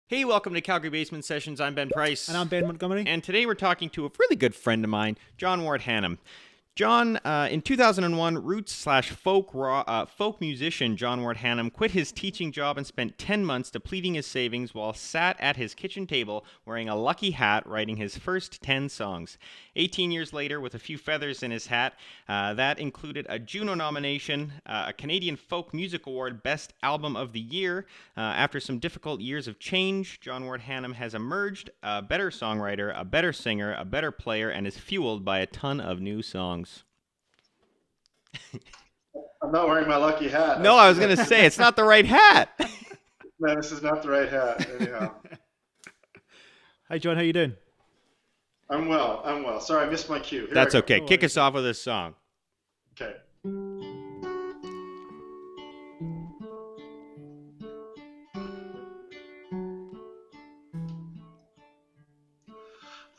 Hey, welcome to Calgary Basement Sessions. I'm Ben Price. And I'm Ben Montgomery. And today we're talking to a really good friend of mine, John Wort Hannam. John, in 2001, roots/folk musician John Wort Hannam quit his teaching job and spent 10 months depleting his savings while sat at his kitchen table wearing a lucky hat writing his first 10 songs. 18 years later, with a few feathers in his hat, that included a Juno nomination, a Canadian Folk Music Award Best Album of the Year. After some difficult years of change, John Wort Hannam has emerged a better songwriter, a better singer, a better player, and is fueled by a ton of new songs. I'm not wearing my lucky hat. No, I was going to say, it's not the right hat. No, this is not the right hat. Anyhow. Hey, John, how you doing? I'm well. Sorry, I missed my cue. Here That's I go. okay. Kick us off with this song. Okay.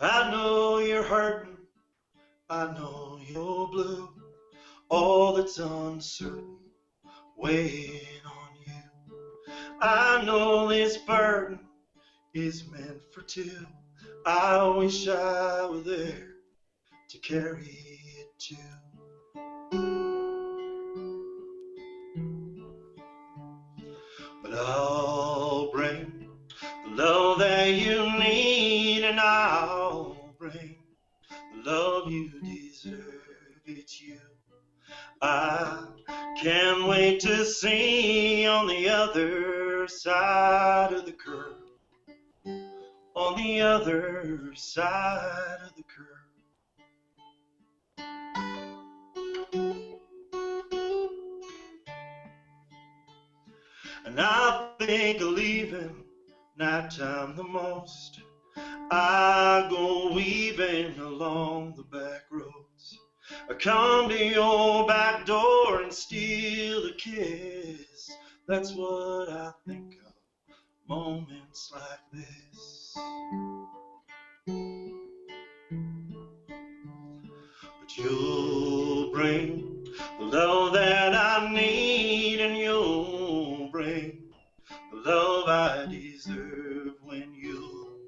I know you're hurting. I know you're blue. All that's uncertain weighing on you. I know this burden is meant for two. I wish I were there to carry it too. But I'll bring the love that you need, and I'll bring the love you deserve. It's you I can't wait to see on the other side of the curve. On the other side of the curve. And I think of leaving nighttime the most. I go weaving along the back roads. I come to your back door and steal a kiss. That's what I think of moments like this. But you'll bring the love that I need, and you'll bring the love I deserve when you'll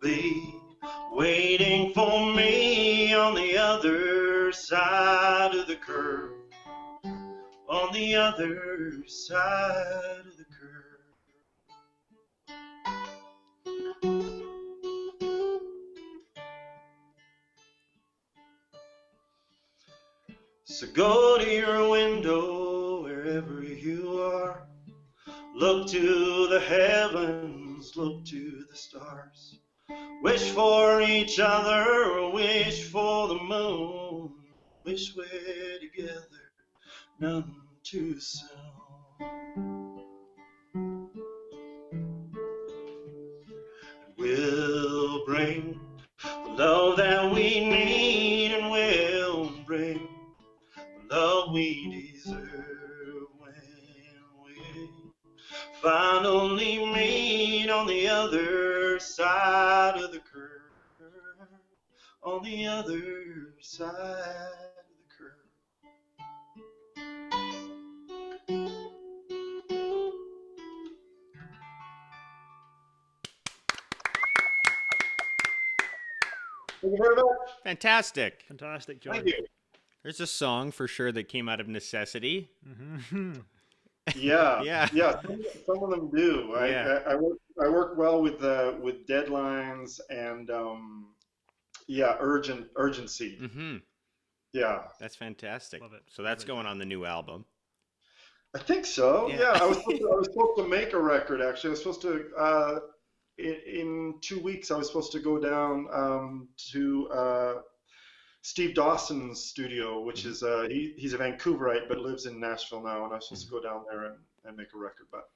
be waiting for me on the other side of the curve. On the other side of the curve. So go to your window wherever you are. Look to the heavens, look to the stars. Wish for each other, wish for the moon. Wish we're together, none too soon. We'll bring the love that we need, and we'll bring the love we deserve when we finally meet on the other side of the curve. On the other side of the curve. Thank you very much. Fantastic. Fantastic, John. Thank you. There's a song for sure that came out of necessity. Mm-hmm. Yeah. Some of them do. Yeah. I work well with deadlines and urgency. Mm-hmm. Yeah, That's fantastic. Love it. So that's Love it. going on the new album. I think so. Yeah. Yeah, I was supposed to make a record actually. I was supposed to in 2 weeks. I was supposed to go down to Steve Dawson's studio, which is he's a Vancouverite but lives in Nashville now, and I was supposed to go down there and make a record, but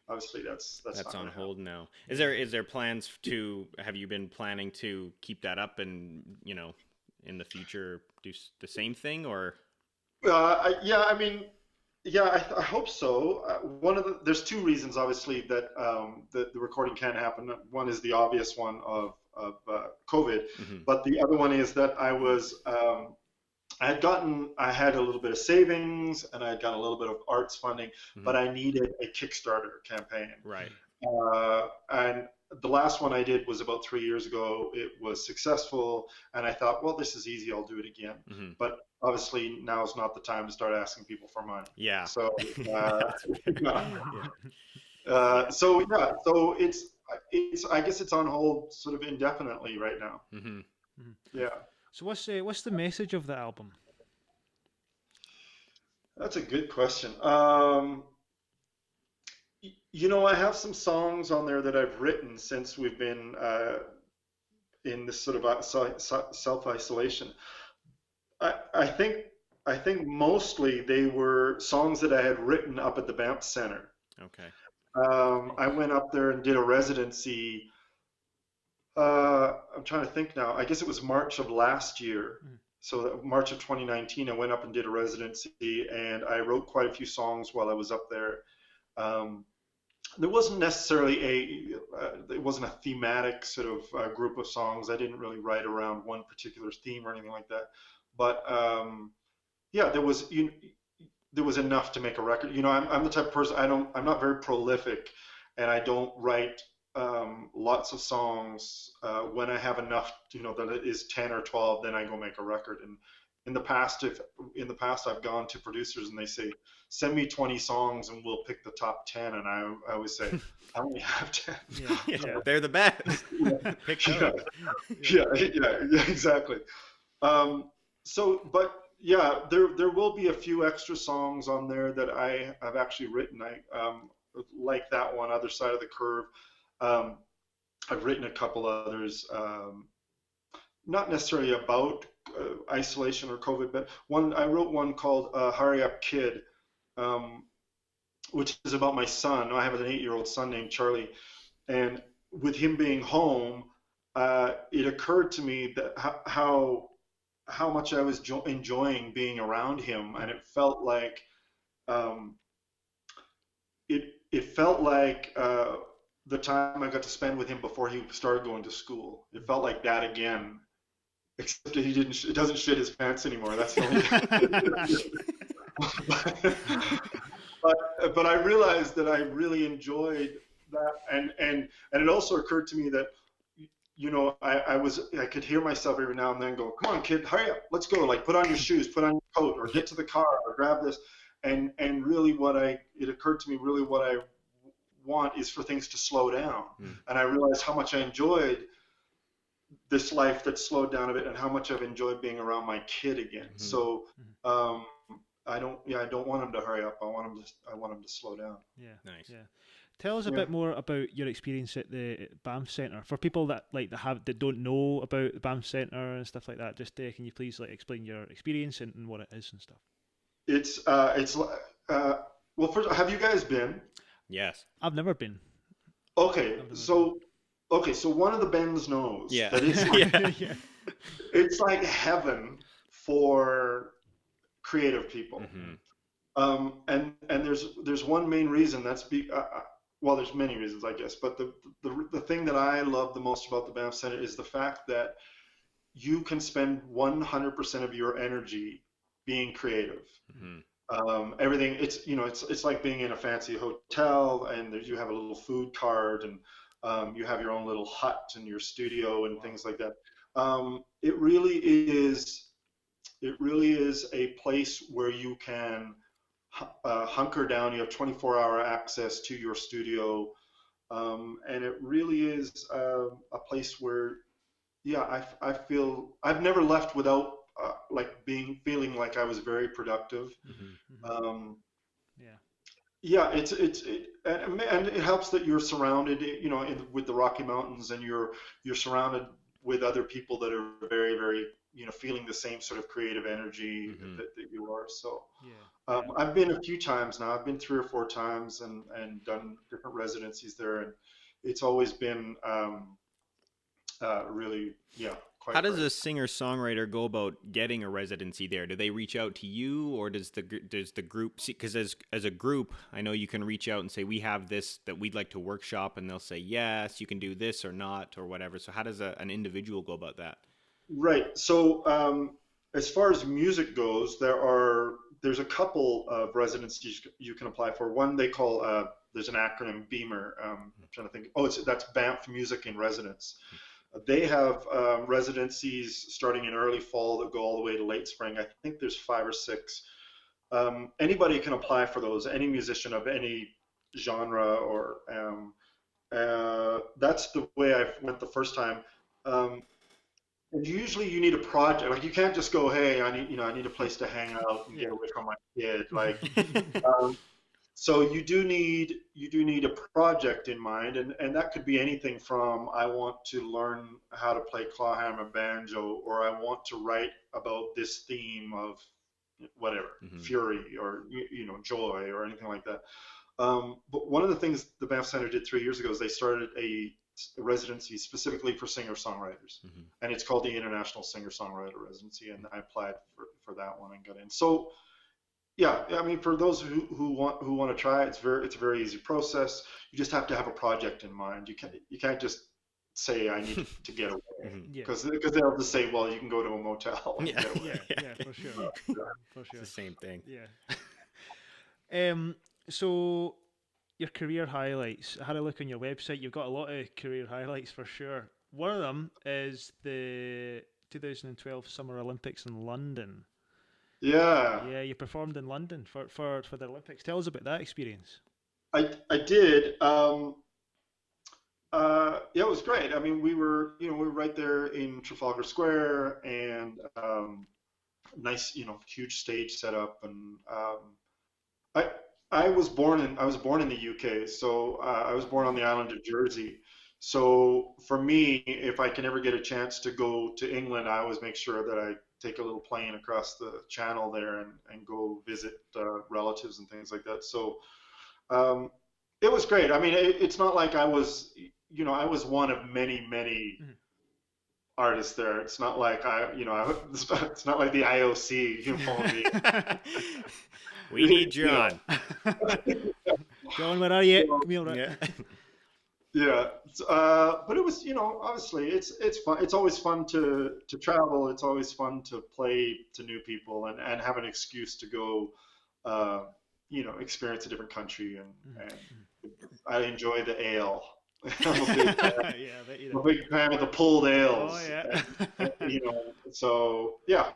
obviously that's not on gonna hold now. Is there plans to, have you been planning to keep that up and, in the future do the same thing, or? I hope so. There's two reasons, obviously, that the recording can't happen. One is the obvious one of COVID, Mm-hmm. but the other one is that I had a little bit of savings and I had got a little bit of arts funding, but I needed a Kickstarter campaign. Right. And the last one I did was about 3 years ago. It was successful, and I thought, well, this is easy. I'll do it again. But obviously, now is not the time to start asking people for money. Yeah. So, Yeah. so it's I guess it's on hold sort of indefinitely right now. Yeah. So what's the message of the album? That's a good question. I have some songs on there that I've written since we've been in this sort of self-isolation. I think mostly they were songs that I had written up at the Banff Center. Okay. I went up there and did a residency. I'm trying to think now. I guess it was March of last year. So March of 2019, I went up and did a residency, and I wrote quite a few songs while I was up there. There wasn't necessarily it wasn't a thematic sort of group of songs. I didn't really write around one particular theme or anything like that. But yeah, there was enough to make a record. I'm the type of person, I'm not very prolific, and I don't write lots of songs. When I have enough, that it is 10 or 12, then I go make a record. And in the past, I've gone to producers and they say, send me 20 songs and we'll pick the top 10. And I always say, I only have 10. Yeah. They're the best. Pick those. Yeah, exactly. But yeah, there will be a few extra songs on there that I have actually written. I like that one, Other Side of the Curve. I've written a couple others, not necessarily about isolation or COVID, but I wrote one called Hurry Up Kid, which is about my son. I have an 8-year-old son named Charlie, and with him being home, it occurred to me that how much I was enjoying being around him, and it felt like the time I got to spend with him before he started going to school. It felt like that again, except that it doesn't shit his pants anymore. That's the only but I realized that I really enjoyed that, and it also occurred to me that I could hear myself every now and then go, come on kid, hurry up, let's go, like put on your shoes, put on your coat, or get to the car, or grab this, and really it occurred to me, really what I want is for things to slow down. And I realized how much I enjoyed this life that slowed down a bit, and how much I've enjoyed being around my kid again. So I don't want him to hurry up. I want him to slow down. Yeah. Nice. Yeah. Tell us a bit more about your experience at the Banff Centre. For people that that don't know about the Banff Centre and stuff like that, just can you please explain your experience and what it is and stuff? Well, first, have you guys been? Yes. I've never been. Okay, so one of the Bens knows. Yeah. That it's it's like heaven for creative people. And there's one main reason. Well, there's many reasons, I guess, but the thing that I love the most about the Banff Center is the fact that you can spend 100% of your energy being creative. Everything, it's like being in a fancy hotel, and you have a little food cart, and you have your own little hut and your studio and things like that. It really is a place where you can hunker down. You have 24-hour access to your studio, and it really is a place where, I feel I've never left without feeling like I was very productive. And it helps that you're surrounded, with the Rocky Mountains, and you're surrounded with other people that are very, very, feeling the same sort of creative energy that you are. So I've been a few times now. I've been 3 or 4 times and done different residencies there, and it's always been really, quite. How does a singer-songwriter go about getting a residency there? Do they reach out to you, or does the group see? Because as a group, I know you can reach out and say, we have this that we'd like to workshop, and they'll say yes, you can do this or not or whatever. So how does an individual go about that? Right. So as far as music goes, there's a couple of residencies you can apply for. One they call there's an acronym BEAMER. I'm trying to think. Oh, that's Banff Music in Residence. They have residencies starting in early fall that go all the way to late spring. I think there's 5 or 6. Anybody can apply for those. Any musician of any genre, or that's the way I went the first time. And usually you need a project. Like you can't just go, hey, I need a place to hang out and get away from my kid. Like, so you do need a project in mind, and that could be anything from I want to learn how to play clawhammer banjo, or I want to write about this theme of whatever, fury or joy or anything like that. But one of the things the Banff Center did 3 years ago is they started a residency specifically for singer-songwriters, and it's called the International Singer-Songwriter Residency, and I applied for that one and got in. So yeah, I mean, for those who want to try it, it's a very easy process. You just have to have a project in mind. You can't just say I need to get away, because they'll just say, well, you can go to a motel and get away. Yeah, for sure. For sure. It's the same thing. Yeah. So your career highlights. I had a look on your website. You've got a lot of career highlights for sure. One of them is the 2012 Summer Olympics in London. Yeah. Yeah, you performed in London for the Olympics. Tell us about that experience. I did. Yeah, it was great. I mean, we were right there in Trafalgar Square, and nice, huge stage setup, and I was born in the UK, so I was born on the island of Jersey. So for me, if I can ever get a chance to go to England, I always make sure that I take a little plane across the channel there and go visit relatives and things like that. So it was great. I mean, it's not like I was one of many artists there. It's not like it's not like the IOC. We need John. John, where are you? Come here, Yeah. Yeah, but it was, obviously it's fun. It's always fun to travel. It's always fun to play to new people and have an excuse to go, experience a different country. And I enjoy the ale. I'm a big fan of the pulled ales. Oh yeah. And, so yeah.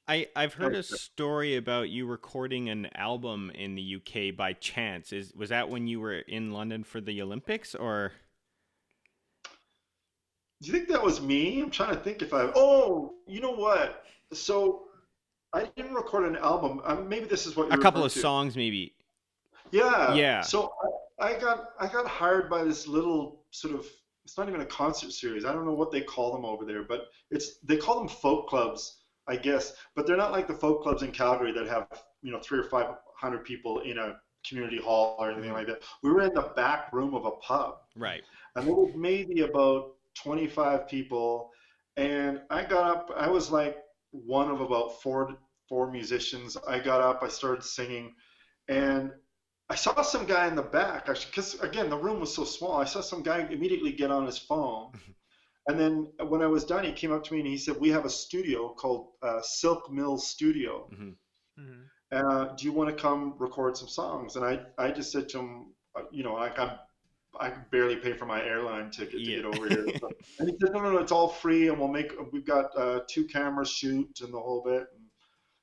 I've heard a story about you recording an album in the UK by chance. Was that when you were in London for the Olympics, or? Do you think that was me? I'm trying to think if I. Oh, you know what? So I didn't record an album. Maybe this is what you're a couple of to. Songs, maybe. Yeah. Yeah. So I got hired by this little sort of. It's not even a concert series. I don't know what they call them over there, but they call them folk clubs, I guess, but they're not like the folk clubs in Calgary that have 300 or 500 people in a community hall or anything like that. We were in the back room of a pub, Right. and there was maybe about 25 people, and I got up. I was like one of about four musicians. I got up, I started singing, and I saw some guy in the back, actually, because again the room was so small. I saw some guy immediately get on his phone. And then when I was done, he came up to me and he said, "We have a studio called Silk Mill Studio. Do you want to come record some songs?" And I just said to him, I can barely pay for my airline ticket to get over here. And he said, "No, it's all free, and we've got 2 cameras shoot and the whole bit." And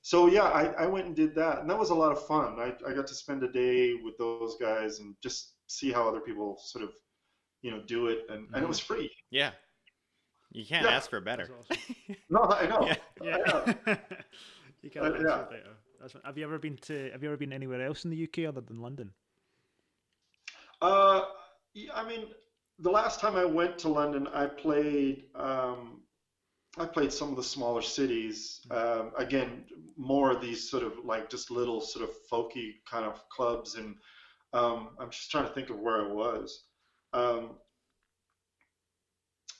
so yeah, I went and did that, and that was a lot of fun. I got to spend a day with those guys and just see how other people sort of do it, and it was free. Yeah. You can't ask for better. Awesome. No, I know. Yeah. You can't ask for better. Have you ever been anywhere else in the UK other than London? I mean, the last time I went to London, I played some of the smaller cities. Again, more of these sort of like just little sort of folky kind of clubs, and I'm just trying to think of where I was.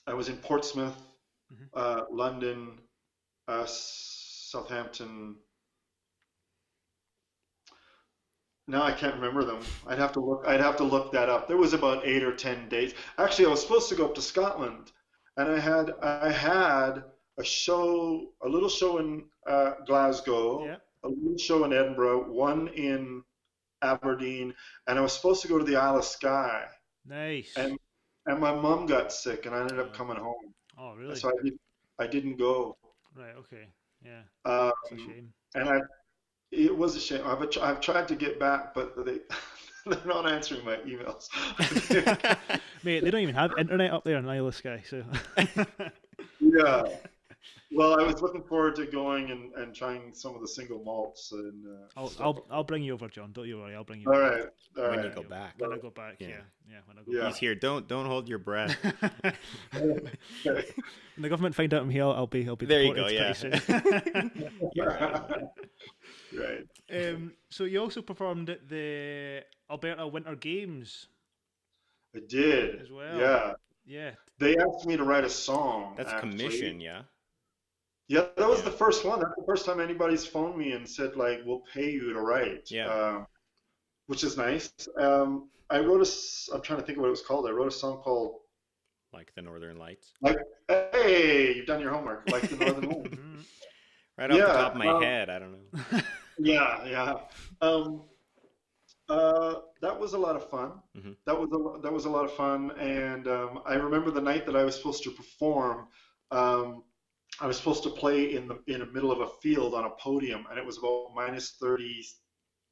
I was in Portsmouth, London, Southampton. Now I can't remember them. I'd have to look that up. There was about 8 or 10 dates. Actually, I was supposed to go up to Scotland, and I had a little show in Glasgow, Yeah. a little show in Edinburgh, one in Aberdeen, and I was supposed to go to the Isle of Skye, Nice. and my mom got sick, and I ended up Uh, coming home, oh, and really? so I didn't go. Right. Okay. Yeah. It's a Um, shame. and it was a shame. I've tried to get back, but they're not answering my emails. Mate, they don't even have internet up there in Isle of Skye, so. Yeah. Well, I was looking forward to going and trying some of the single malts and stuff. I'll bring you over, John. Don't you worry. I'll bring you All over. right, all When you right. go back. When I go back, Yeah. yeah. When I go Yeah. He's here. Don't hold your breath. back. When the government find out I'm here, I'll be There you go. deported Yeah. pretty soon. You're right. Right. So you also performed at the Alberta Winter Games I did. as well. Yeah. Yeah. They asked me to write a song, That's actually. commission, yeah. Yeah, that was Yeah. the first one. That's the first time anybody's phoned me and said, like, we'll pay you to write. Yeah. Which is nice. I wrote I'm trying to think of what it was called. I wrote a song called, Like the Northern Lights. like, hey, you've done your homework, like the Northern Wind. Mhm. Right off the Yeah, top of my head, I don't know. Yeah, yeah. That was a lot of fun. Mhm. That was a lot of fun, and I remember the night that I was supposed to perform. Um, I was supposed to play in the middle of a field on a podium, and it was about -30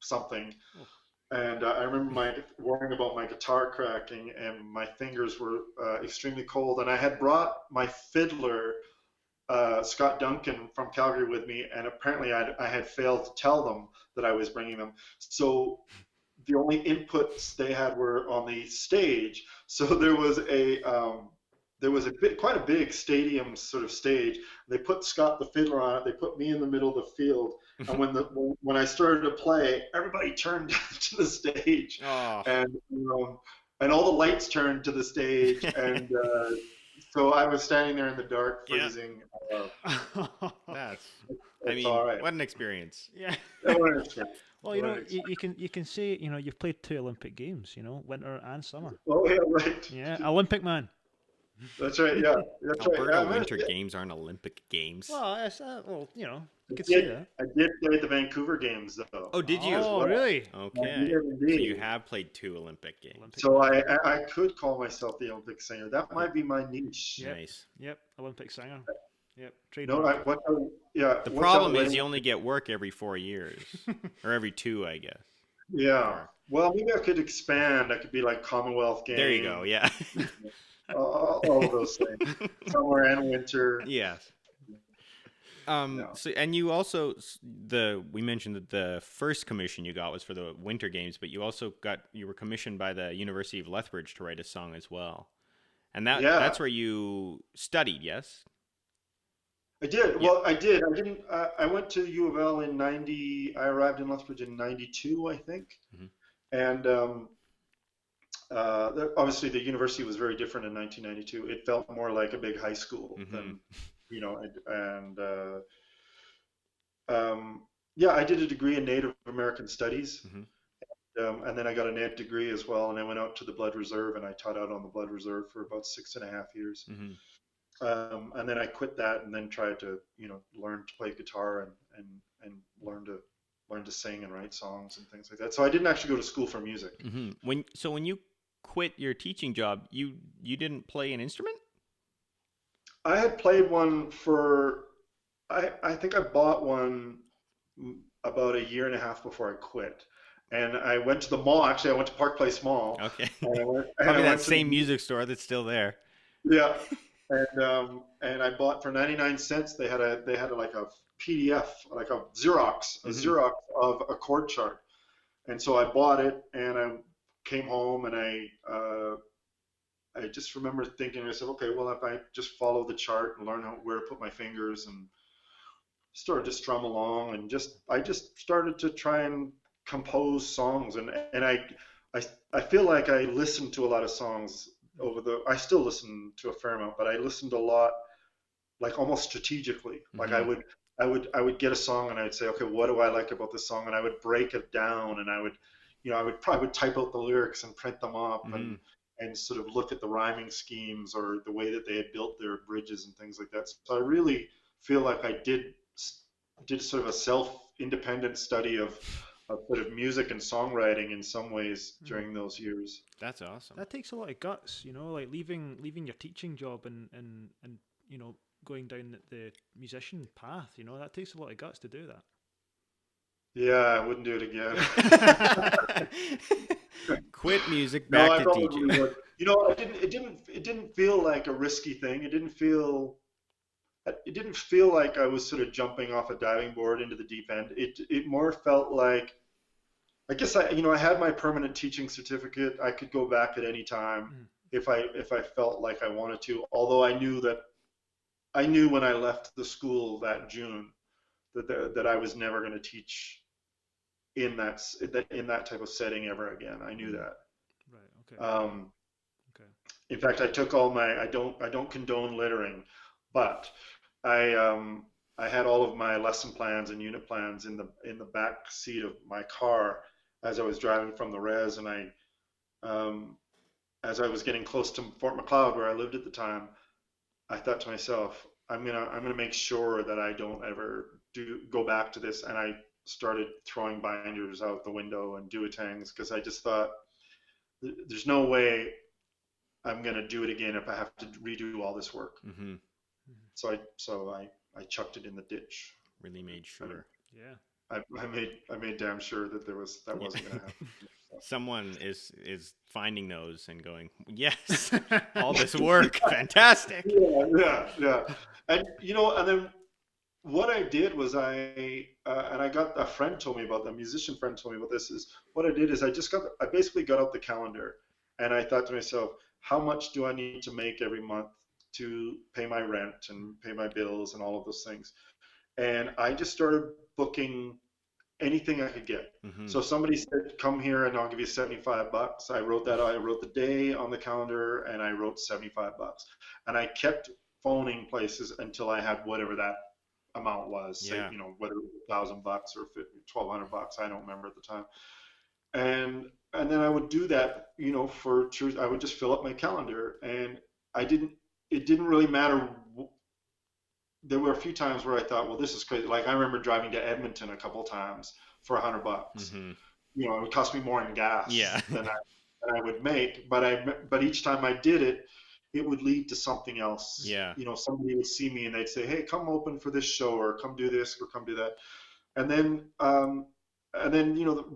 something. Oh. And I remember worrying about my guitar cracking, and my fingers were extremely cold. And I had brought my fiddler, Scott Duncan from Calgary, with me, and apparently I had failed to tell them that I was bringing them. So the only inputs they had were on the stage. So there was quite a big stadium sort of stage. They put Scott the fiddler on it. They put me in the middle of the field. And when I started to play, everybody turned to the stage, Oh, and all the lights turned to the stage, and so I was standing there in the dark, Yeah. freezing. that's. It's all right. What an experience. Yeah. Well, Right. you can say you've played 2 Olympic Games, winter and summer. Oh yeah, right. Yeah, Olympic man. That's right. Yeah, that's right. Alberta I Winter Games aren't Olympic Games. Well, you could say that. I did play at the Vancouver Games though. Oh, did you? Oh, really? Okay. Yeah, So indeed. you have played 2 Olympic Games. Olympic. So I could call myself the Olympic singer. That might be my niche. Yep. Nice. Yep, Olympic singer. Yep, No, trademark. The problem is you only get work every 4 years, or every 2, I guess. Yeah. Well, maybe I could expand. I could be like Commonwealth Games. There you go. Yeah. All of those things. Summer and winter. Yes. Yeah. So, and you also we mentioned that the first commission you got was for the Winter Games, but you also you were commissioned by the University of Lethbridge to write a song as well, and that's where you studied. Yes. I did. Yeah. Well, I did. I didn't. I went to U of L in '90. I arrived in Lethbridge in '92, I think. Mhm. And obviously, the university was very different in 1992. It felt more like a big high school than, yeah, I did a degree in Native American Studies, and then I got a NAD degree as well. And I went out to the Blood Reserve, and I taught out on the Blood Reserve for about 6.5 years. And then I quit that, and then tried to, learn to play guitar and learn to sing and write songs and things like that. So I didn't actually go to school for music. When you quit your teaching job, you didn't play an instrument? I had played one I think I bought one about 1.5 years before I quit. And I went to the mall. Actually, I went to Park Place Mall. Okay. And Probably that same music store that's still there. Yeah. And I bought for 99 cents. They had like a PDF, like a Xerox of a chord chart. And so I bought it, and I came home, and I just remember thinking to myself, okay, well, if I just follow the chart and learn where to put my fingers, and started to strum along, and I just started to try and compose songs, and I feel like I listened to a lot of songs I still listen to a fair amount, but I listened a lot, like almost strategically. Like I would get a song, and I'd say, okay, what do I like about this song? And I would break it down, and I would type out the lyrics and print them up, and sort of look at the rhyming schemes or the way that they had built their bridges and things like that. So I really feel like I did sort of a self-independent study of sort of music and songwriting in some ways during those years. That's awesome. That takes a lot of guts, like leaving your teaching job and going down the musician path. That takes a lot of guts to do that. Yeah, I wouldn't do it again. Quit music, No, back I to probably teaching. would. It didn't feel like a risky thing. It didn't feel like I was sort of jumping off a diving board into the deep end. It more felt like, I guess I had my permanent teaching certificate. I could go back at any time if I felt like I wanted to. Although I knew when I left the school that June that I was never going to teach in that type of setting ever again. I knew that. Right. Okay. Okay. In fact, I took all my I don't condone littering, but I had all of my lesson plans and unit plans in the back seat of my car as I was driving from the res, and as I was getting close to Fort Macleod where I lived at the time, I thought to myself, I'm gonna make sure that I don't ever go back to this, and I started throwing binders out the window and duotangs because I just thought there's no way I'm gonna do it again if I have to redo all this work. Mm-hmm. So I chucked it in the ditch. Really made sure. Yeah. I made damn sure that wasn't gonna happen. Someone is finding those and going, yes, all this work, fantastic. Yeah. And and then what I did was and I got a friend told me about, a musician friend told me about this, is what I did is I basically got out the calendar, and I thought to myself, how much do I need to make every month to pay my rent and pay my bills and all of those things? And I just started booking anything I could get. Mm-hmm. So if somebody said, come here and I'll give you $75. I wrote the day on the calendar and I wrote $75. And I kept phoning places until I had whatever that amount was. Yeah. Say, whether it was $1,000 or $1,200, I don't remember at the time. And then I would do that, for truth. I would just fill up my calendar, and it didn't really matter. There were a few times where I thought, well, this is crazy. Like I remember driving to Edmonton a couple of times for $100. Mm-hmm. It would cost me more in gas than I would make. But each time I did it, it would lead to something else. Yeah. Somebody would see me and they'd say, hey, come open for this show, or come do this, or come do that. And then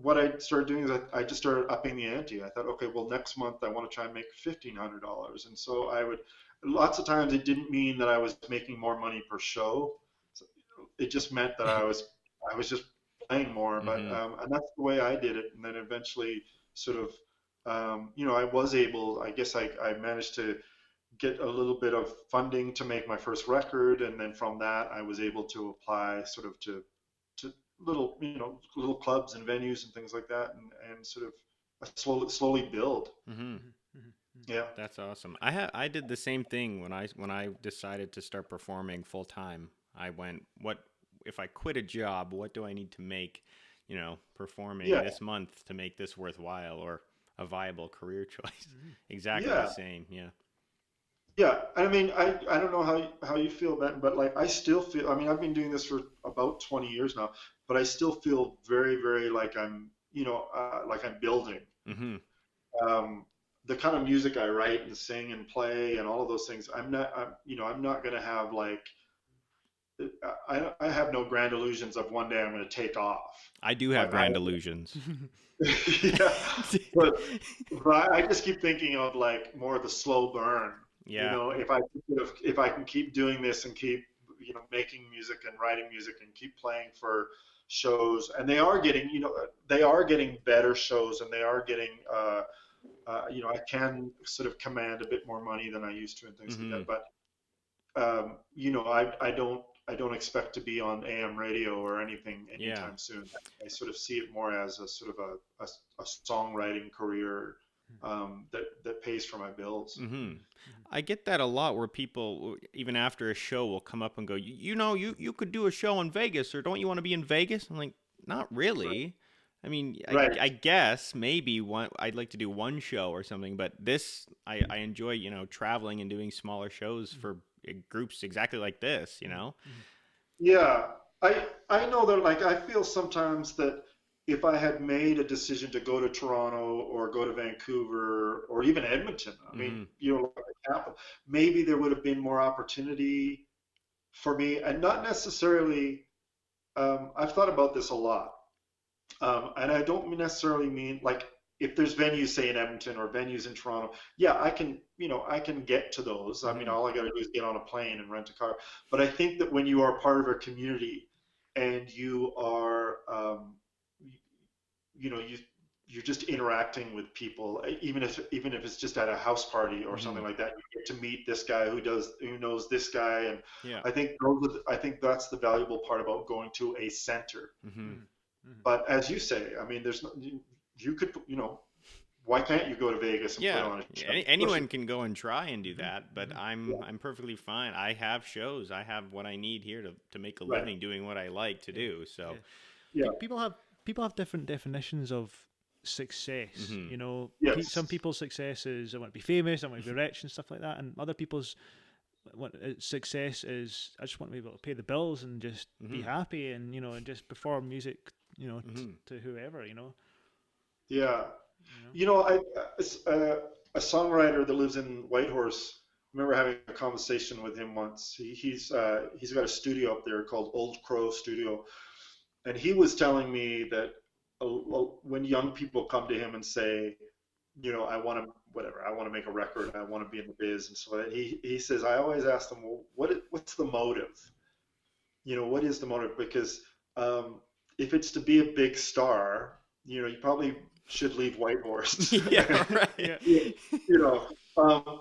what I started doing is I just started upping the ante. I thought, okay, well, next month I want to try and make $1,500. And so lots of times it didn't mean that I was making more money per show. It just meant that I was just playing more. But and that's the way I did it. And then eventually, sort of, I was able. I guess I managed to get a little bit of funding to make my first record, and then from that I was able to apply sort of to little clubs and venues and things like that, and sort of slowly build. Mm-hmm. Yeah, that's awesome. I did the same thing when I decided to start performing full time. I went, what if I quit a job? What do I need to make, performing this month to make this worthwhile or a viable career choice? Exactly the same. Yeah. Yeah, I mean, I don't know how you feel, Ben, but like I still feel. I mean, I've been doing this for about 20 years now, but I still feel very, very like I'm building. Mm-hmm. The kind of music I write and sing and play and all of those things, I'm not going to have like. I have no grand illusions of one day I'm going to take off. I do have grand illusions. Yeah, but I just keep thinking of like more of the slow burn. Yeah. If I can keep doing this and keep making music and writing music and keep playing for shows, and they are getting better shows, and they are getting I can sort of command a bit more money than I used to and things like that. But I don't expect to be on AM radio or anything anytime soon. I sort of see it more as a sort of a songwriting career that pays for my bills. Mm-hmm. I get that a lot, where people, even after a show, will come up and go, you could do a show in Vegas, or don't you want to be in Vegas? I'm like, not really. Right. I mean, right. I guess maybe I'd like to do one show or something, but this, I enjoy, traveling and doing smaller shows for groups exactly like this, Yeah, I know that like I feel sometimes that if I had made a decision to go to Toronto or go to Vancouver or even Edmonton, I mean, Hmm. like the capital, maybe there would have been more opportunity for me, and not necessarily. I've thought about this a lot, and I don't necessarily mean like if there's venues, say in Edmonton or venues in Toronto, yeah, I can get to those. I mean, Hmm. all I got to do is get on a plane and rent a car. But I think that when you are part of a community and you are, you know, you're just interacting with people, even if it's just at a house party or Hmm. something like that, you get to meet this guy who knows this guy, and Yeah. I think that's the valuable part about going to a center. Hmm. Mm, mm, But as you say, I mean, you could, why can't you go to Vegas and put Yeah, on a show? Especially, anyone can go and try and do mhm, that, but mhm. I'm perfectly fine. I have shows. I have what I need here to make a right. living doing what I like to Yeah, do. So, yeah. Yeah. People have different definitions of success. hmm. Some Yes. people's success is I want to be famous, I want to be rich, and stuff like that, and other people's success is I just want to be able to pay the bills and just be Hmm. happy and and just perform music Hmm. to whoever Yeah. you know. You know, a songwriter that lives in Whitehorse. I remember having a conversation with him once. He's got a studio up there called Old Crow Studio, and he was telling me that when young people come to him and say, I want to whatever, I want to make a record, I want to be in the biz and so that he says, I always ask them, well, what's the motive? What is the motive? Because um, if it's to be a big star, you probably should leave Whitehorse. Yeah, Yeah. right. you know, um,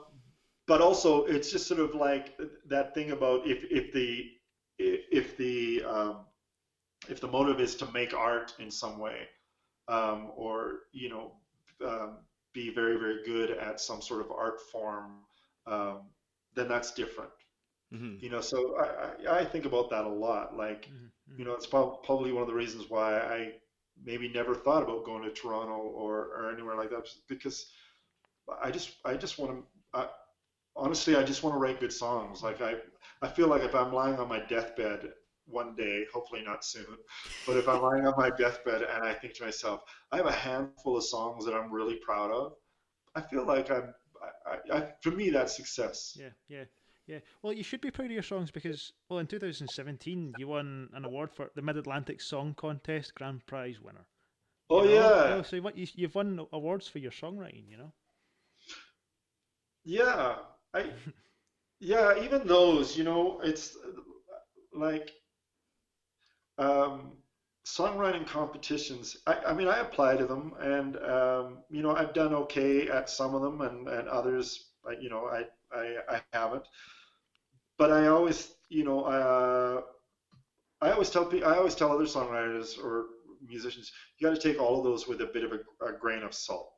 but also it's just sort of like that thing about if the if the motive is to make art in some way, or um, be very very good at some sort of art form, um, then that's different. Hmm. So I think about that a lot. Like, Mhm, mhm. it's probably one of the reasons why I maybe never thought about going to Toronto or anywhere like that, because I just want to. Honestly, I just want to write good songs. Like I feel like if I'm lying on my deathbed one day, hopefully not soon, but if I'm lying on my deathbed and I think to myself, I have a handful of songs that I'm really proud of, I feel like for me, that's success. Yeah, yeah, yeah. Well, you should be proud of your songs because, well, in 2017 you won an award for the Mid Atlantic Song Contest Grand Prize winner. Oh yeah, So you've won awards for your songwriting. yeah. I Yeah, even those, it's like um, songwriting competitions. I mean, I apply to them, and I've done okay at some of them, and others, I haven't. But I always tell other songwriters or musicians, you got to take all of those with a bit of a grain of salt,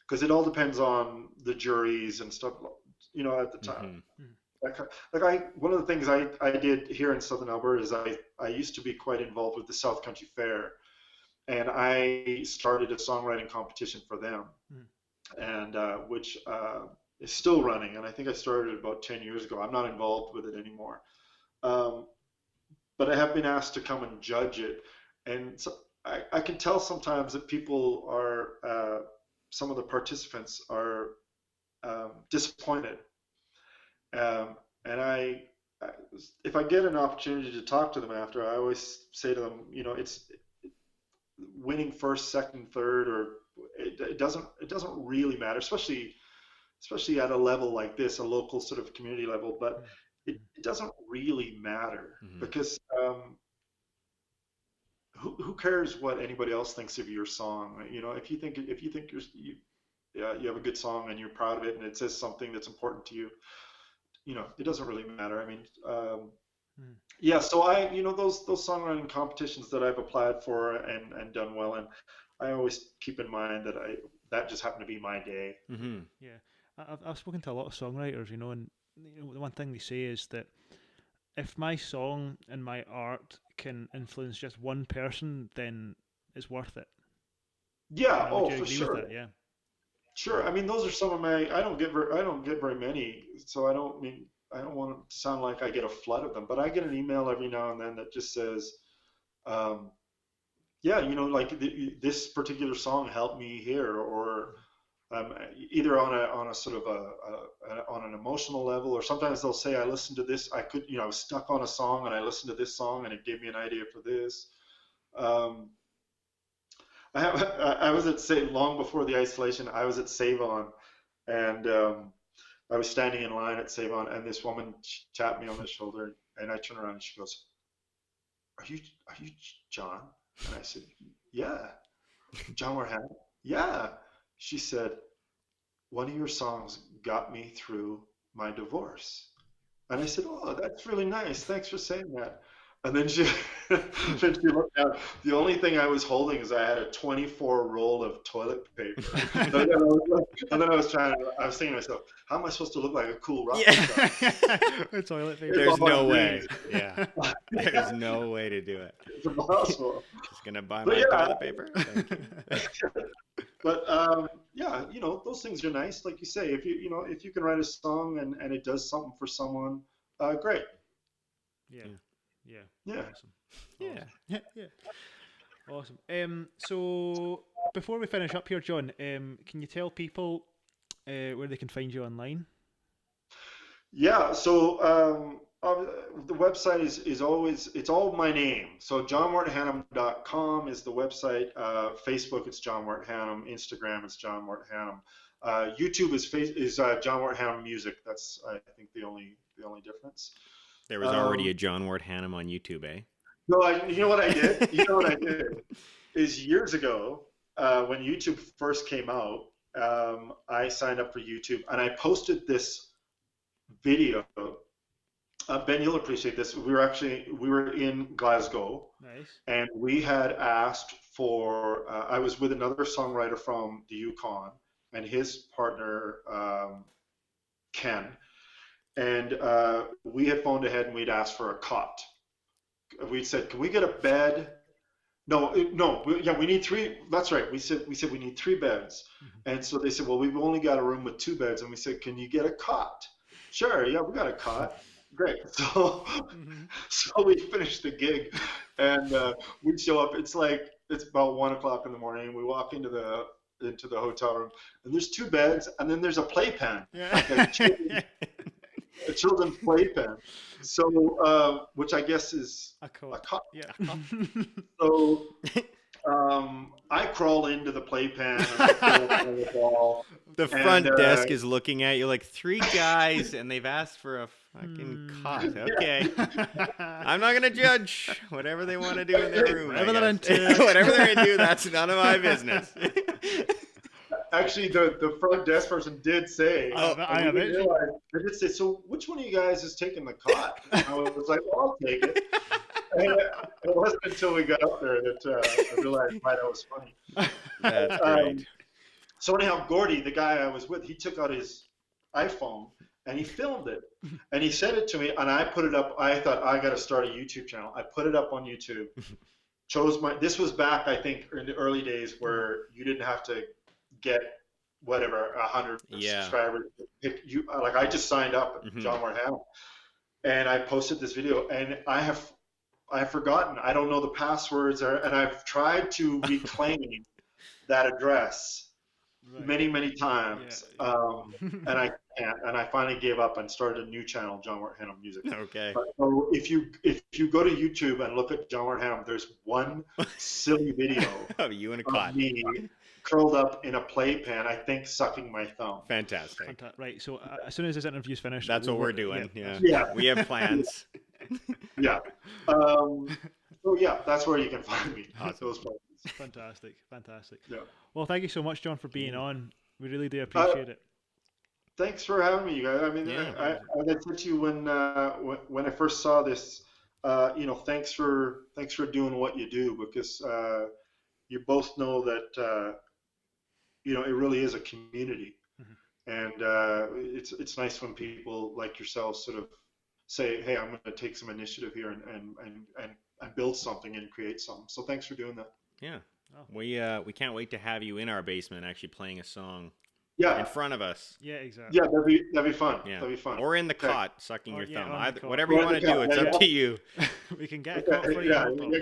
because it all depends on the juries and stuff, at the time. Hmm. Mhm, One of the things I did here in Southern Alberta is I used to be quite involved with the South Country Fair, and I started a songwriting competition for them, mhm, and which is still running, and I think I started it about 10 years ago. I'm not involved with it anymore, um, but I have been asked to come and judge it, and so I can tell sometimes that people are some of the participants are disappointed. And if I get an opportunity to talk to them after, I always say to them, it's winning first, second, third, or it doesn't really matter, especially at a level like this, a local sort of community level. But mhm, mhm. it doesn't really matter Hmm. because who cares what anybody else thinks of your song? If you think you have a good song and you're proud of it and it says something that's important to you, it doesn't really matter. I mean, Mhm. yeah. So those songwriting competitions that I've applied for and done well in, I always keep in mind that just happened to be my day. Yeah, Hmm. yeah. I've spoken to a lot of songwriters, and the one thing they say is that if my song and my art can influence just one person, then it's worth it. Yeah. Would Oh, you for agree with sure. that? Yeah. Sure. I mean, those are some of my. I don't get very many, so I don't mean. I don't want it to sound like I get a flood of them, but I get an email every now and then that just says, yeah, like this particular song helped me here, or either on a sort of on an emotional level, or sometimes they'll say, I listened to this, I was stuck on a song and I listened to this song and it gave me an idea for this. Um, I was at long before the isolation, I was at Save-On, and I was standing in line at Save-On, and this woman tapped me on the shoulder, and I turned around and she goes, are you John? And I said, yeah. John Wort Hannam? Yeah. She said, one of your songs got me through my divorce. And I said, oh, that's really nice. Thanks for saying that. And then she looked down. The only thing I was holding is I had a 24 roll of toilet paper. And then I was thinking to myself, how am I supposed to look like a cool rock star? Toilet paper. There's no way. Yeah. There's no way to do it. It's impossible. Just going to buy my toilet paper? But yeah, those things are nice. Like you say, if you can write a song and it does something for someone, great. Yeah. Yeah. Awesome. Yeah. Awesome. So before we finish up here, John, can you tell people where they can find you online? Yeah. So the website is always, it's all my name. So johnworthannam.com is the website. Facebook, it's John Wort Hannam. Instagram, it's John Wort Hannam. YouTube is John Wort Hannam Music. That's, I think, the only difference. There was already a John Wort Hannam on YouTube, eh? No, you know what I did? You know what I did is years ago, when YouTube first came out, I signed up for YouTube and I posted this video. Ben, you'll appreciate this. We were in Glasgow. Nice. And we had asked for. I was with another songwriter from the Yukon and his partner Ken. And we had phoned ahead and we'd asked for a cot. We'd said, can we get a bed? We need 3. That's right. We said we need 3 beds. Mm-hmm. And so they said, well, we've only got a room with 2 beds. And we said, can you get a cot? Sure. Yeah, we got a cot. Great. So, so we finished the gig and we'd show up. It's about 1 o'clock in the morning. We walk into the hotel room and there's 2 beds and then there's a playpen. Yeah. A children's playpen, so which I guess is a cot. Yeah. So I crawl into the playpen and I pull up on the wall. The front desk is looking at you like 3 guys and they've asked for a fucking cot. Okay. I'm not going to judge whatever they want to do in their room. Whatever they're into. Whatever they're into, that's none of my business. Actually, the front desk person did say, I did say, so which one of you guys is taking the cot? And I was like, well, I'll take it. And it wasn't until we got up there that I realized why that was funny. That's great. So anyhow, Gordy, the guy I was with, he took out his iPhone and he filmed it. And he sent it to me, and I put it up. I thought, I got to start a YouTube channel. I put it up on YouTube. This was back, I think, in the early days where you didn't have to get 100 subscribers. Like I just signed up at John Wort Hannam, and I posted this video, and I've forgotten. I don't know the passwords, and I've tried to reclaim that address many times, and I can't. And I finally gave up and started a new channel, John Wort Hannam Music. Okay. So if you go to YouTube and look at John Wort Hannam, there's one silly video of you in a cot. Me curled up in a playpen, I think sucking my thumb. Fantastic. Right, so as soon as this interview's finished, that's what we're doing. Yeah. We have plans. Yeah. So yeah, that's where you can find me. Those places. Fantastic. Yeah. Well, thank you so much, John, for being on. We really do appreciate it. Thanks for having me, you guys. I mean, I said to you when I first saw this, thanks for doing what you do, because you both know that it really is a community, and it's nice when people like yourselves sort of say, hey, I'm going to take some initiative here and build something and create something. So thanks for doing that. Yeah. We can't wait to have you in our basement actually playing a song in Yeah, front of us. Yeah, exactly. yeah, that'd be fun. Yeah. That'd be fun. Or in the Okay. cot, sucking Or, your yeah, thumb. on the Either, cot. whatever you Or in want the to do, cot, it's yeah, up to you. We can get a Okay, cop for you, yeah, no problem.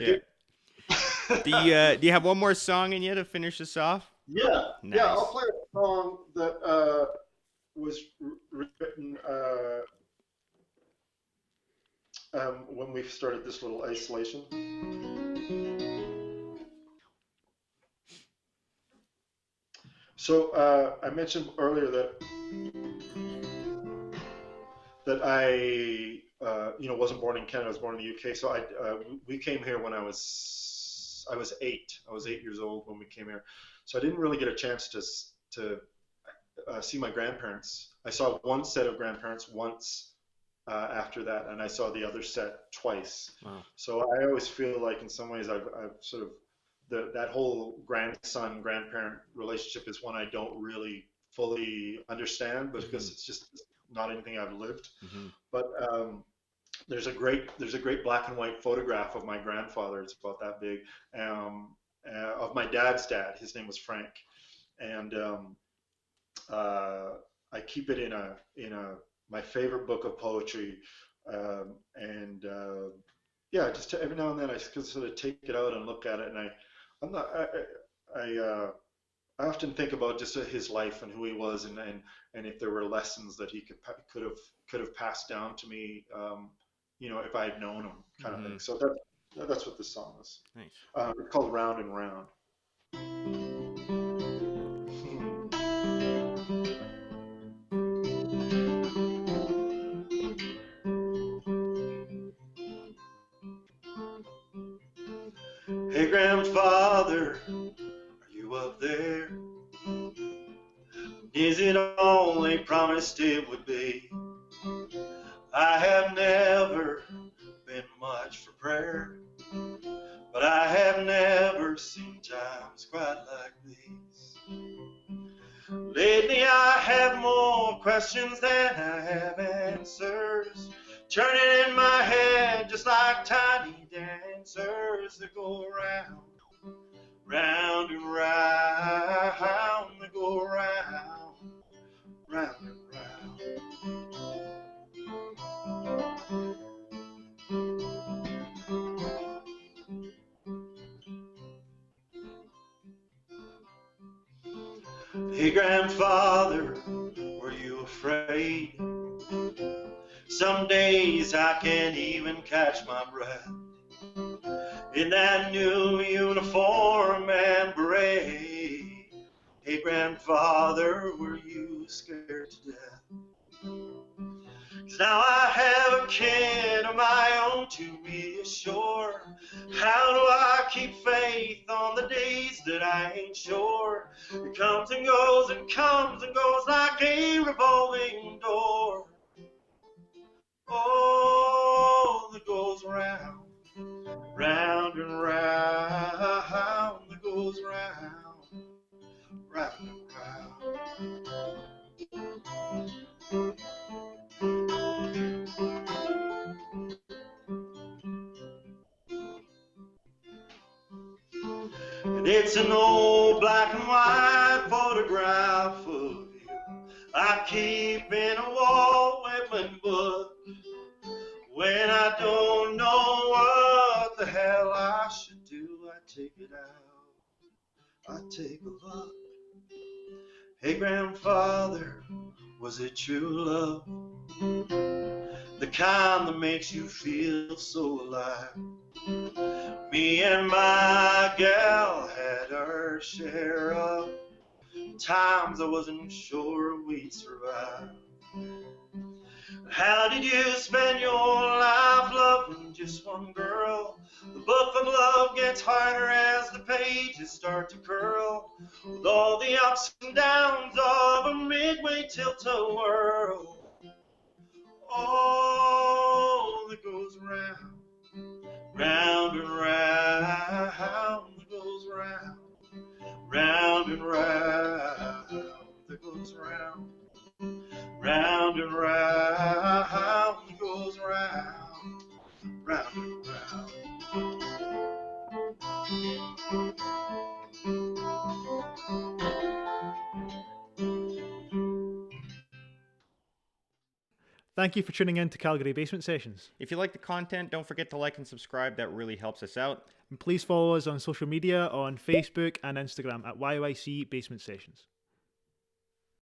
Yeah. Do you have one more song in you to finish this off? Yeah, I'll Nice. play a song that was written when we started this little isolation. So I mentioned earlier that I wasn't born in Canada. I was born in the UK. So we came here when I was 8. I was 8 years old when we came here. So I didn't really get a chance to see my grandparents. I saw one set of grandparents once after that, and I saw the other set twice. Wow. So I always feel like in some ways I've sort of that whole grandson grandparent relationship is one I don't really fully understand, but because it's just not anything I've lived. Mm-hmm. But there's a great black and white photograph of my grandfather. It's about that big. Of my dad's dad. His name was Frank, and I keep it in my favorite book of poetry, and yeah, just every now and then I sort of take it out and look at it, and I'm not I often think about just his life and who he was, and if there were lessons that he could have passed down to me, if I had known him, kind of thing. So that's what this song is. Nice. It's called Round and Round. Hey grandfather, are you up there? Is it only promised it would be? I have never been much for prayer, but I have never seen times quite like these. Lately I have more questions than I have answers, turning in my head just like tiny dancers that go round, round and round, that go round, round and round. Hey grandfather, were you afraid? Some days I can't even catch my breath in that new uniform and beret. Hey grandfather, were you scared to death? 'Cause now I have a kid of my own to reassure. How do I keep faith on the days that I ain't sure? It comes and goes and comes and goes like a revolving door. Oh, that goes round, round and round, that goes round, round and round. And it's an old black and white photograph of you I keep in a wall weapon book. When I don't know what the hell I should do, I take it out, I take a look. Hey grandfather, was it true love? The kind that makes you feel so alive. Me and my gal had our share of times I wasn't sure we'd survive. How did you spend your life loving just one girl? The book of love gets harder as the pages start to curl, with all the ups and downs of a midway tilt-a-whirl. Oh, that goes round, round and round, that goes round, round and round, that goes round, round and round, that goes round, round and round. Thank you for tuning in to Calgary Basement Sessions. If you like the content, don't forget to like and subscribe. That really helps us out. And please follow us on social media on Facebook and Instagram at YYC Basement Sessions.